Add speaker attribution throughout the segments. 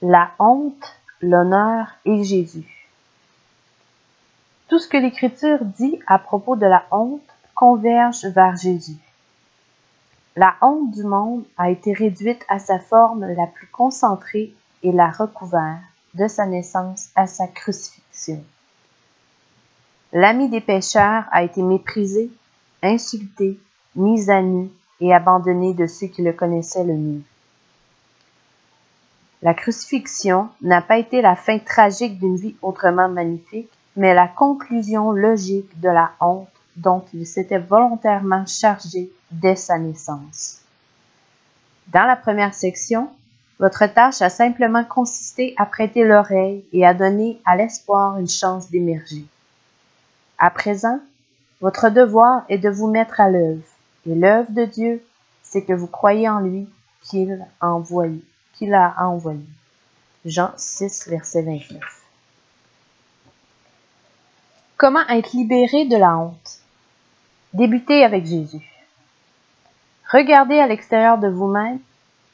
Speaker 1: La honte, l'honneur et Jésus. Tout ce que l'Écriture dit à propos de la honte converge vers Jésus. La honte du monde a été réduite à sa forme la plus concentrée et l'a recouvert, de sa naissance à sa crucifixion. L'ami des pécheurs a été méprisé, insulté, mis à nu et abandonné de ceux qui le connaissaient le mieux. La crucifixion n'a pas été la fin tragique d'une vie autrement magnifique, mais la conclusion logique de la honte dont il s'était volontairement chargé dès sa naissance. Dans la première section, votre tâche a simplement consisté à prêter l'oreille et à donner à l'espoir une chance d'émerger. À présent, votre devoir est de vous mettre à l'œuvre, et l'œuvre de Dieu, c'est que vous croyez en lui qu'il a envoyé. Jean 6, verset 29. Comment être libéré de la honte? Débutez avec Jésus. Regardez à l'extérieur de vous-même,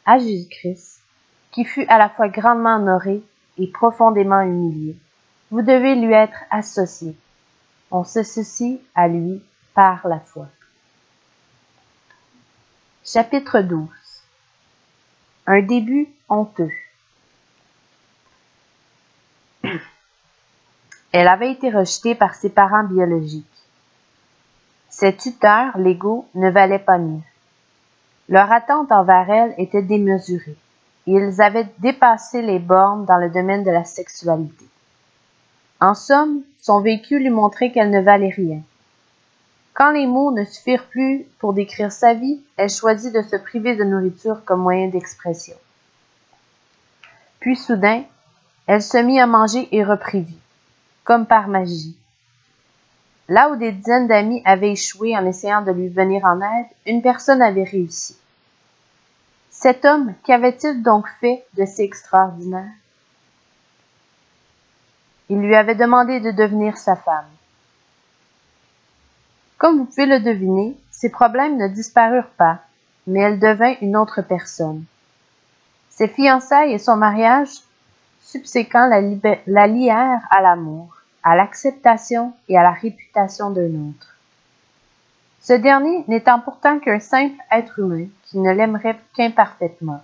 Speaker 1: à Jésus-Christ, qui fut à la fois grandement honoré et profondément humilié. Vous devez lui être associé. On s'associe à lui par la foi. Chapitre 12. Un début honteux. Elle avait été rejetée par ses parents biologiques. Ses tuteurs légaux ne valaient pas mieux. Leur attente envers elle était démesurée, et ils avaient dépassé les bornes dans le domaine de la sexualité. En somme, son vécu lui montrait qu'elle ne valait rien. Quand les mots ne suffirent plus pour décrire sa vie, elle choisit de se priver de nourriture comme moyen d'expression. Puis soudain, elle se mit à manger et reprit vie, comme par magie. Là où des dizaines d'amis avaient échoué en essayant de lui venir en aide, une personne avait réussi. Cet homme, qu'avait-il donc fait de si extraordinaire? Il lui avait demandé de devenir sa femme. Comme vous pouvez le deviner, ses problèmes ne disparurent pas, mais elle devint une autre personne. Ses fiançailles et son mariage subséquent la lièrent à l'amour, à l'acceptation et à la réputation d'un autre. Ce dernier n'étant pourtant qu'un simple être humain qui ne l'aimerait qu'imparfaitement.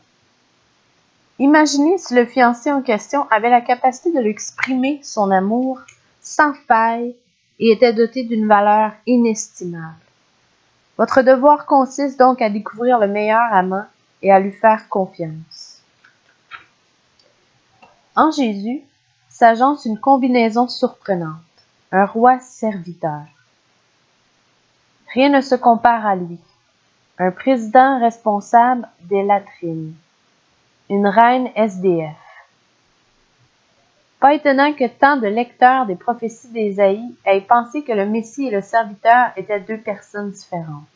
Speaker 1: Imaginez si le fiancé en question avait la capacité de lui exprimer son amour sans faille et était doté d'une valeur inestimable. Votre devoir consiste donc à découvrir le meilleur amant et à lui faire confiance. En Jésus s'agence une combinaison surprenante, un roi serviteur. Rien ne se compare à lui, un président responsable des latrines, une reine SDF. Pas étonnant que tant de lecteurs des prophéties d'Ésaïe aient pensé que le Messie et le serviteur étaient deux personnes différentes.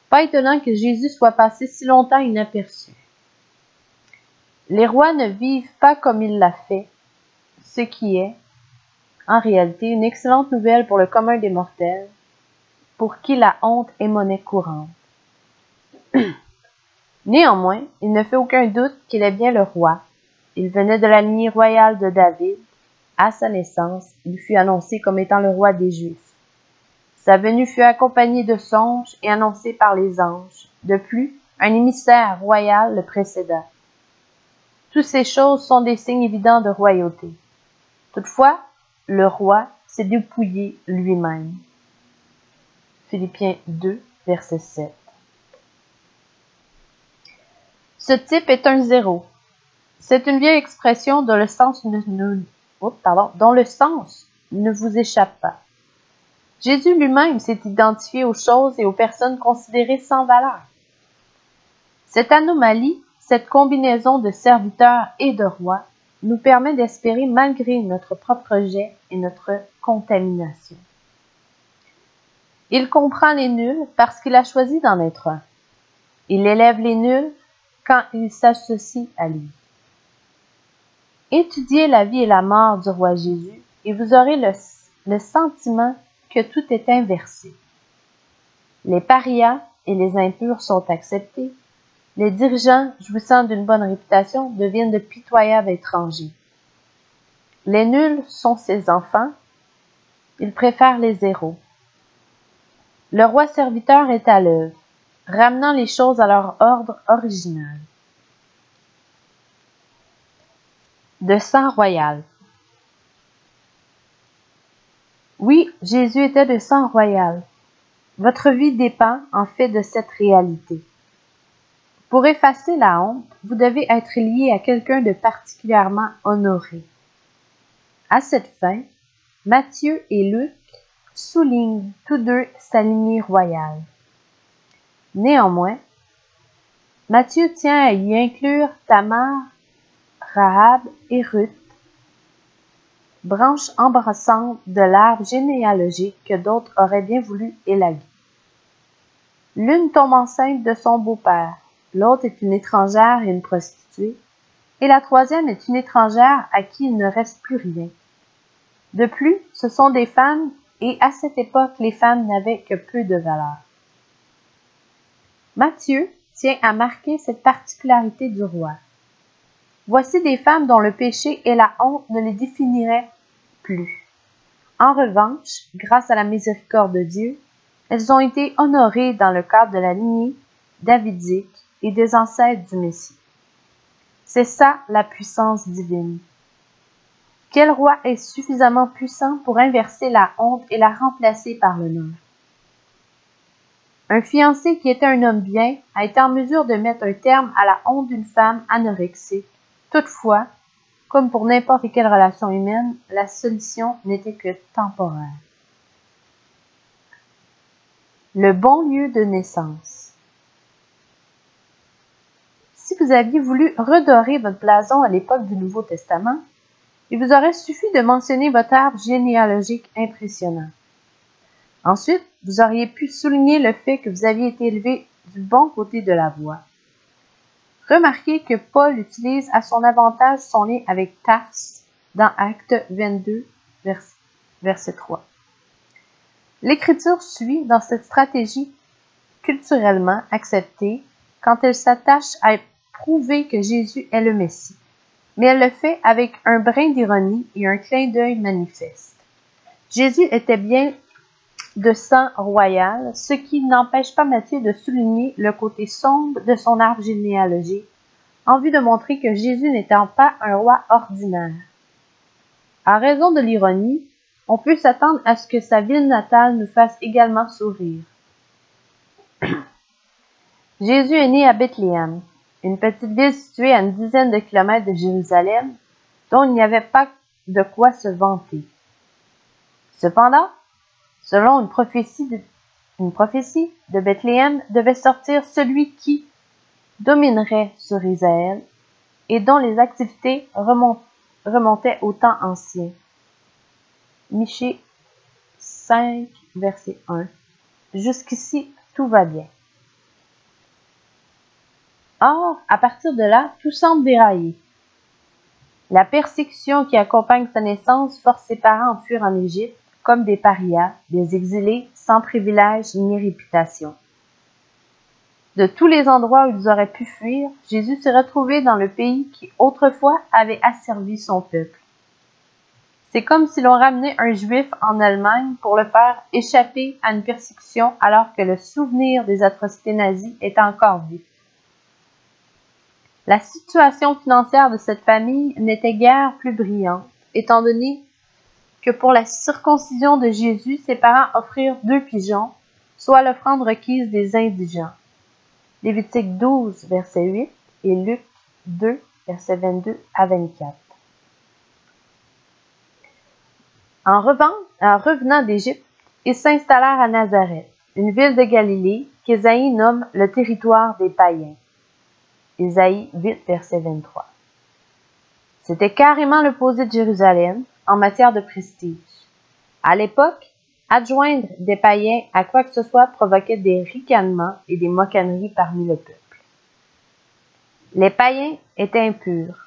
Speaker 1: Pas étonnant que Jésus soit passé si longtemps inaperçu. Les rois ne vivent pas comme il l'a fait, ce qui est, en réalité, une excellente nouvelle pour le commun des mortels, pour qui la honte est monnaie courante. Néanmoins, il ne fait aucun doute qu'il est bien le roi. Il venait de la lignée royale de David. À sa naissance, il fut annoncé comme étant le roi des Juifs. Sa venue fut accompagnée de songes et annoncée par les anges. De plus, un émissaire royal le précéda. Toutes ces choses sont des signes évidents de royauté. Toutefois, le roi s'est dépouillé lui-même. Philippiens 2, verset 7. Ce type est un zéro. C'est une vieille expression dont le sens ne vous échappe pas. Jésus lui-même s'est identifié aux choses et aux personnes considérées sans valeur. Cette anomalie, cette combinaison de serviteur et de roi, nous permet d'espérer malgré notre propre rejet et notre contamination. Il comprend les nuls parce qu'il a choisi d'en être un. Il élève les nuls quand il s'associe à lui. Étudiez la vie et la mort du roi Jésus et vous aurez le sentiment que tout est inversé. Les parias et les impurs sont acceptés, Les dirigeants jouissant d'une bonne réputation deviennent de pitoyables étrangers. Les nuls sont ses enfants, il préfère les héros. Le roi serviteur est à l'œuvre, ramenant les choses à leur ordre original. De sang royal. Oui, Jésus était de sang royal. Votre vie dépend en fait de cette réalité. Pour effacer la honte, vous devez être lié à quelqu'un de particulièrement honoré. À cette fin, Matthieu et Luc soulignent tous deux sa lignée royale. Néanmoins, Matthieu tient à y inclure Tamar, Rahab et Ruth, branches embrassantes de l'arbre généalogique que d'autres auraient bien voulu élaguer. L'une tombe enceinte de son beau-père, l'autre est une étrangère et une prostituée, et la troisième est une étrangère à qui il ne reste plus rien. De plus, ce sont des femmes, et à cette époque, les femmes n'avaient que peu de valeur. Matthieu tient à marquer cette particularité du roi. Voici des femmes dont le péché et la honte ne les définiraient plus. En revanche, grâce à la miséricorde de Dieu, elles ont été honorées dans le cadre de la lignée davidique et des ancêtres du Messie. C'est ça la puissance divine. Quel roi est suffisamment puissant pour inverser la honte et la remplacer par l'honneur? Un fiancé qui était un homme bien a été en mesure de mettre un terme à la honte d'une femme anorexique. Toutefois, comme pour n'importe quelle relation humaine, la solution n'était que temporaire. Le bon lieu de naissance. Si vous aviez voulu redorer votre blason à l'époque du Nouveau Testament, il vous aurait suffi de mentionner votre arbre généalogique impressionnant. Ensuite, vous auriez pu souligner le fait que vous aviez été élevé du bon côté de la voie. Remarquez que Paul utilise à son avantage son lien avec Tars dans Actes 22, verset 3. L'Écriture suit dans cette stratégie culturellement acceptée quand elle s'attache à prouver que Jésus est le Messie, mais elle le fait avec un brin d'ironie et un clin d'œil manifeste. Jésus était bien de sang royal, ce qui n'empêche pas Matthieu de souligner le côté sombre de son arbre généalogique, en vue de montrer que Jésus n'étant pas un roi ordinaire. À raison de l'ironie, on peut s'attendre à ce que sa ville natale nous fasse également sourire. Jésus est né à Bethléem, une petite ville située à une dizaine de kilomètres de Jérusalem, dont il n'y avait pas de quoi se vanter. Cependant, selon une prophétie de Bethléem devait sortir celui qui dominerait sur Israël et dont les activités remontaient au temps ancien. Michée 5, verset 1. Jusqu'ici, tout va bien. Or, à partir de là, tout semble dérailler. La persécution qui accompagne sa naissance force ses parents à fuir en Égypte comme des parias, des exilés sans privilèges ni réputation. De tous les endroits où ils auraient pu fuir, Jésus s'est retrouvé dans le pays qui autrefois avait asservi son peuple. C'est comme si l'on ramenait un Juif en Allemagne pour le faire échapper à une persécution alors que le souvenir des atrocités nazies est encore vif. La situation financière de cette famille n'était guère plus brillante, étant donné que pour la circoncision de Jésus, ses parents offrirent 2 pigeons, soit l'offrande requise des indigents. Lévitique 12, verset 8 et Luc 2, verset 22 à 24. En revenant d'Égypte, ils s'installèrent à Nazareth, une ville de Galilée qu'Ésaïe nomme le territoire des païens. Ésaïe 8, verset 23. C'était carrément l'opposé de Jérusalem en matière de prestige. À l'époque, adjoindre des païens à quoi que ce soit provoquait des ricanements et des mocaneries parmi le peuple. Les païens étaient impurs.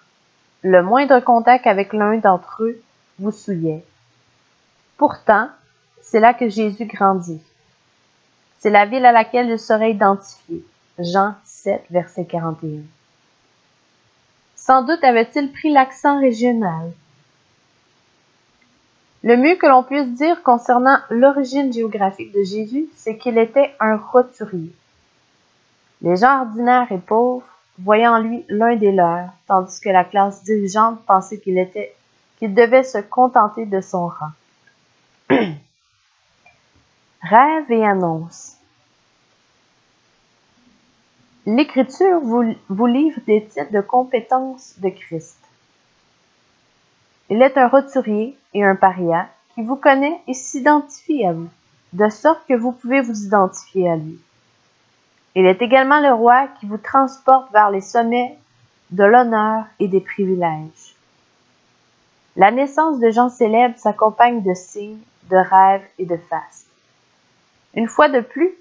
Speaker 1: Le moindre contact avec l'un d'entre eux vous souillait. Pourtant, c'est là que Jésus grandit. C'est la ville à laquelle il serait identifié, Jean 7, verset 41. Sans doute avait-il pris l'accent régional. Le mieux que l'on puisse dire concernant l'origine géographique de Jésus, c'est qu'il était un roturier. Les gens ordinaires et pauvres voyaient en lui l'un des leurs, tandis que la classe dirigeante pensait qu'il devait se contenter de son rang. Rêve et annonce. L'Écriture vous livre des titres de compétences de Christ. Il est un roturier et un paria qui vous connaît et s'identifie à vous, de sorte que vous pouvez vous identifier à lui. Il est également le roi qui vous transporte vers les sommets de l'honneur et des privilèges. La naissance de gens célèbres s'accompagne de signes, de rêves et de fastes. Une fois de plus,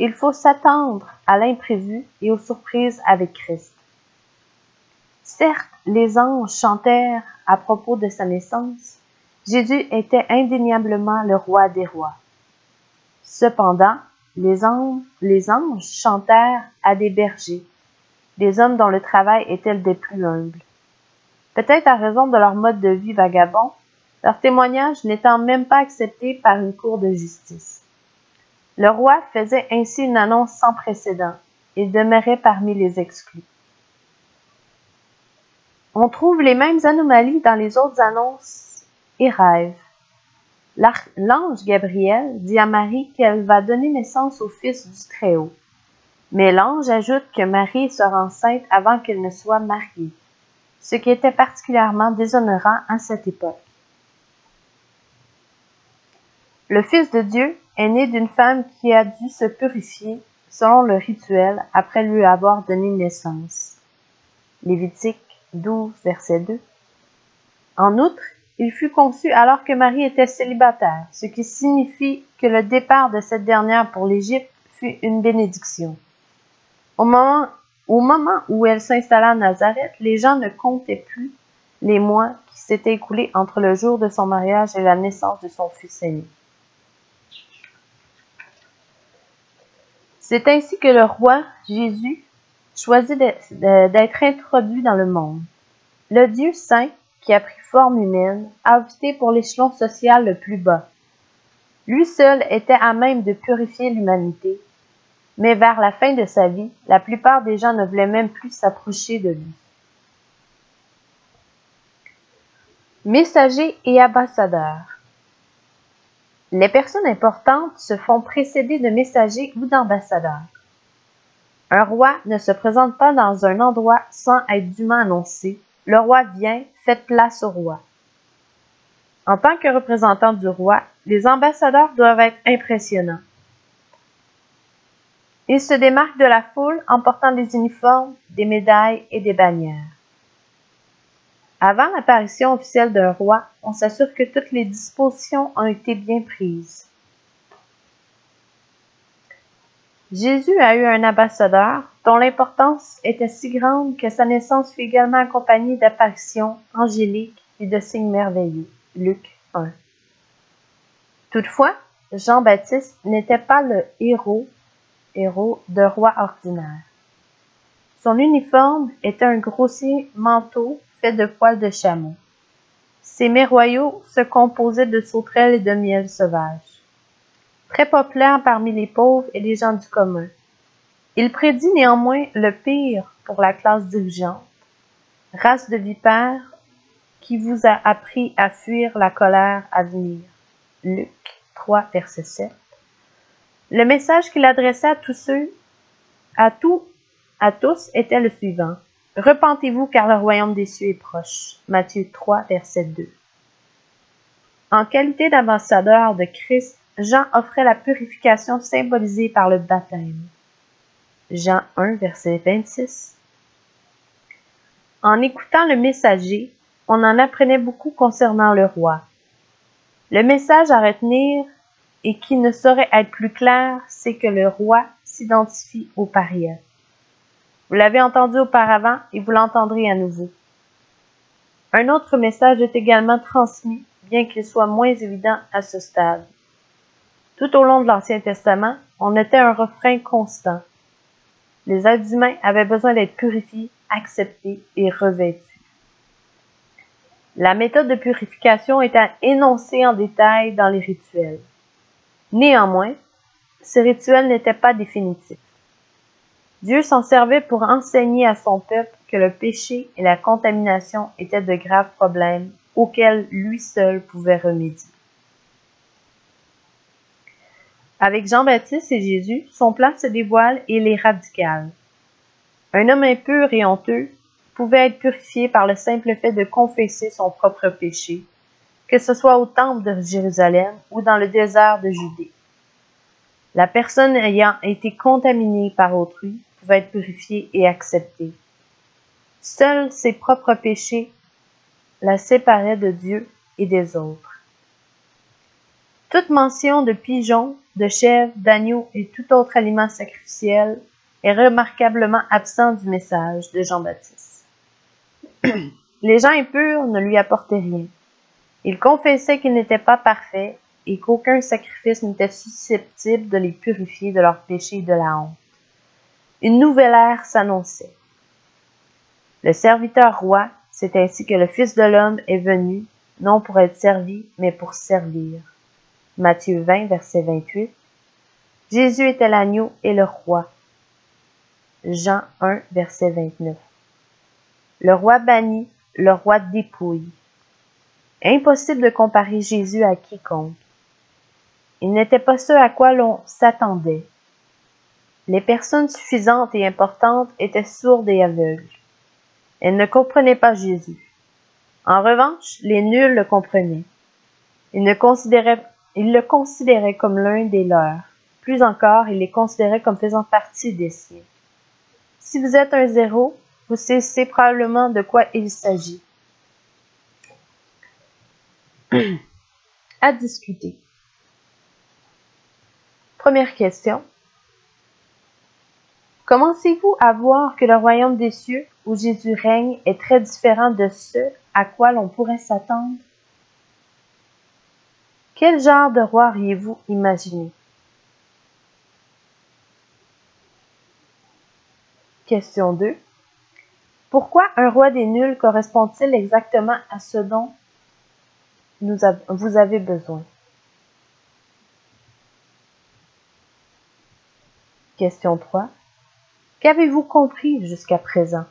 Speaker 1: il faut s'attendre à l'imprévu et aux surprises avec Christ. Certes, les anges chantèrent à propos de sa naissance. Jésus était indéniablement le roi des rois. Cependant, les anges chantèrent à des bergers, des hommes dont le travail était des plus humbles. Peut-être à raison de leur mode de vie vagabond, leur témoignage n'étant même pas accepté par une cour de justice. Le roi faisait ainsi une annonce sans précédent. Il demeurait parmi les exclus. On trouve les mêmes anomalies dans les autres annonces et rêves. L'ange Gabriel dit à Marie qu'elle va donner naissance au Fils du Très-Haut. Mais l'ange ajoute que Marie sera enceinte avant qu'elle ne soit mariée, ce qui était particulièrement déshonorant à cette époque. Le Fils de Dieu est né d'une femme qui a dû se purifier selon le rituel après lui avoir donné naissance. Lévitique 12, verset 2. En outre, il fut conçu alors que Marie était célibataire, ce qui signifie que le départ de cette dernière pour l'Égypte fut une bénédiction. Au moment où elle s'installa à Nazareth, les gens ne comptaient plus les mois qui s'étaient écoulés entre le jour de son mariage et la naissance de son fils aîné. C'est ainsi que le roi Jésus choisit d'être introduit dans le monde. Le Dieu saint, qui a pris forme humaine, a opté pour l'échelon social le plus bas. Lui seul était à même de purifier l'humanité, mais vers la fin de sa vie, la plupart des gens ne voulaient même plus s'approcher de lui. Messagers et ambassadeurs. Les personnes importantes se font précéder de messagers ou d'ambassadeurs. Un roi ne se présente pas dans un endroit sans être dûment annoncé. Le roi vient, faites place au roi. En tant que représentant du roi, les ambassadeurs doivent être impressionnants. Ils se démarquent de la foule en portant des uniformes, des médailles et des bannières. Avant l'apparition officielle d'un roi, on s'assure que toutes les dispositions ont été bien prises. Jésus a eu un ambassadeur dont l'importance était si grande que sa naissance fut également accompagnée d'apparitions angéliques et de signes merveilleux. Luc 1. Toutefois, Jean-Baptiste n'était pas le héros de roi ordinaire. Son uniforme était un grossier manteau fait de poils de chameau. Ses mets royaux se composaient de sauterelles et de miel sauvage. Très populaire parmi les pauvres et les gens du commun. Il prédit néanmoins le pire pour la classe dirigeante, race de vipères qui vous a appris à fuir la colère à venir. Luc 3, verset 7. Le message qu'il adressait à tous était le suivant. Repentez-vous car le royaume des cieux est proche. Matthieu 3, verset 2. En qualité d'ambassadeur de Christ, Jean offrait la purification symbolisée par le baptême. Jean 1, verset 26. En écoutant le messager, on en apprenait beaucoup concernant le roi. Le message à retenir et qui ne saurait être plus clair, c'est que le roi s'identifie au paria. Vous l'avez entendu auparavant et vous l'entendrez à nouveau. Un autre message est également transmis, bien qu'il soit moins évident à ce stade. Tout au long de l'Ancien Testament, on notait un refrain constant. les êtres humains avaient besoin d'être purifiés, acceptés et revêtus. La méthode de purification était énoncée en détail dans les rituels. Néanmoins, ces rituels n'étaient pas définitifs. Dieu s'en servait pour enseigner à son peuple que le péché et la contamination étaient de graves problèmes auxquels lui seul pouvait remédier. Avec Jean-Baptiste et Jésus, son plan se dévoile et il est radical. Un homme impur et honteux pouvait être purifié par le simple fait de confesser son propre péché, que ce soit au temple de Jérusalem ou dans le désert de Judée. La personne ayant été contaminée par autrui pouvait être purifiée et acceptée. Seuls ses propres péchés la séparaient de Dieu et des autres. Toute mention de pigeons, de chèvres, d'agneaux et tout autre aliment sacrificiel est remarquablement absent du message de Jean-Baptiste. Les gens impurs ne lui apportaient rien. Ils confessaient qu'ils n'étaient pas parfaits et qu'aucun sacrifice n'était susceptible de les purifier de leurs péchés et de la honte. Une nouvelle ère s'annonçait. Le serviteur roi, c'est ainsi que le Fils de l'homme est venu, non pour être servi, mais pour servir. Matthieu 20, verset 28. Jésus était l'agneau et le roi. Jean 1, verset 29. Le roi banni, le roi dépouille. Impossible de comparer Jésus à quiconque. Il n'était pas ce à quoi l'on s'attendait. Les personnes suffisantes et importantes étaient sourdes et aveugles. Elles ne comprenaient pas Jésus. En revanche, les nuls le comprenaient. Ils le considéraient comme l'un des leurs. Plus encore, ils les considéraient comme faisant partie des siens. Si vous êtes un zéro, vous savez probablement de quoi il s'agit. À discuter. Première question. Commencez-vous à voir que le royaume des cieux, où Jésus règne, est très différent de ce à quoi l'on pourrait s'attendre? Quel genre de roi auriez-vous imaginé? Question 2. Pourquoi un roi des nuls correspond-il exactement à ce dont vous avez besoin? Question 3. Qu'avez-vous compris jusqu'à présent?